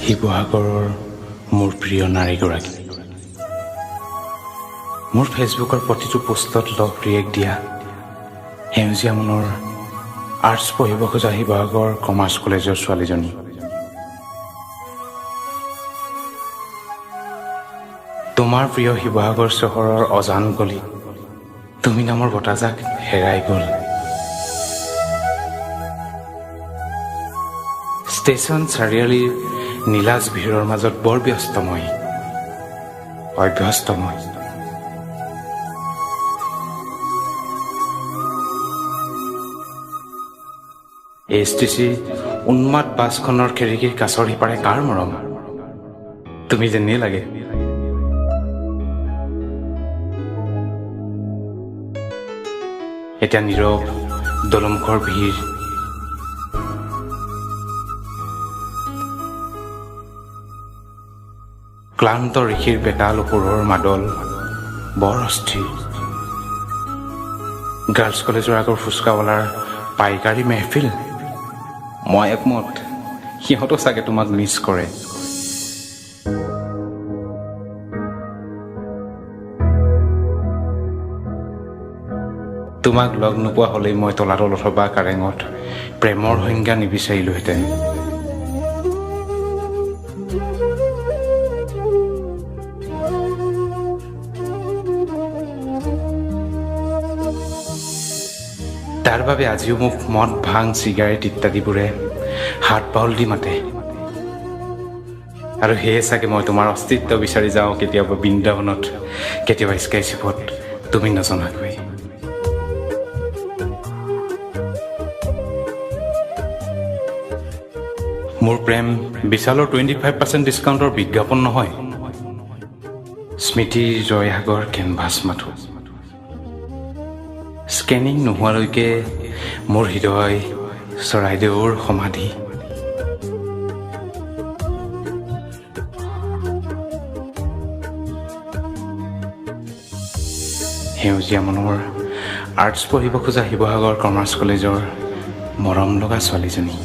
শিৱসাগৰৰ মোৰ প্ৰিয় নাৰীগৰাকী। মোৰ ফেচবুকৰ প্ৰতিটো পোষ্টত লভ ৰিয়েক্ট দিয়া সেউজীয়া মনৰ আৰ্টছ পঢ়িব খোজা শিৱসাগৰ কমাৰ্চ কলেজৰ ছোৱালীজনী। তোমাৰ প্ৰিয় শিৱসাগৰ চহৰৰ অজান গলি তুমি নামৰ বতাহজাক হেৰাই গ'ল। ষ্টেচন চাৰিআলিৰ নীলাজ ভিৰৰ মাজত বৰ ব্যস্তময় অভ্যস্তময়। ASTC উন্মাদ বাছখনৰ খিৰিকীৰ কাছৰ সিপাৰে কাৰ মৰম তুমি যেনেই লাগে। এতিয়া নীৰৱ দলমুখৰ ভিৰ, ক্লান্ত ঋষিৰ বেতাল ওপৰৰ মাদল বৰ অস্থিৰ। গাৰ্লছ কলেজৰ আগৰ ফুচকাৱালাৰ পাইকাৰী মেহফিল, মই একমত সিহঁতো চাগে তোমাক মিছ কৰে। তোমাক লগ নোপোৱা হ'লেই মই তলাতল অথবা কাৰেঙত প্ৰেমৰ সংজ্ঞা নিবিচাৰিলোহেঁতেন। তাৰ বাবে আজিও মোক মদ ভাং চিগাৰেট ইত্যাদিবোৰে হাত পাউল দি মাতে। আৰু সেয়ে চাগে মই তোমাৰ অস্তিত্ব বিচাৰি যাওঁ কেতিয়াবা বৃন্দাবনত, কেতিয়াবা স্কাইশ্বিপত তুমি নজনাকৈ। মোৰ প্ৰেম বিশালৰ 25% ডিছকাউণ্টৰ বিজ্ঞাপন নহয়, স্মৃতিৰ জয়সাগৰ কেনভাছ মাথো। স্কেনিং নোহোৱালৈকে মোৰ হৃদয় চৰাইদেউৰ সমাধি। সেউজীয়া মনৰ আৰ্টছ পঢ়িব খোজা শিৱসাগৰ কমাৰ্চ কলেজৰ মৰম লগা ছোৱালীজনী।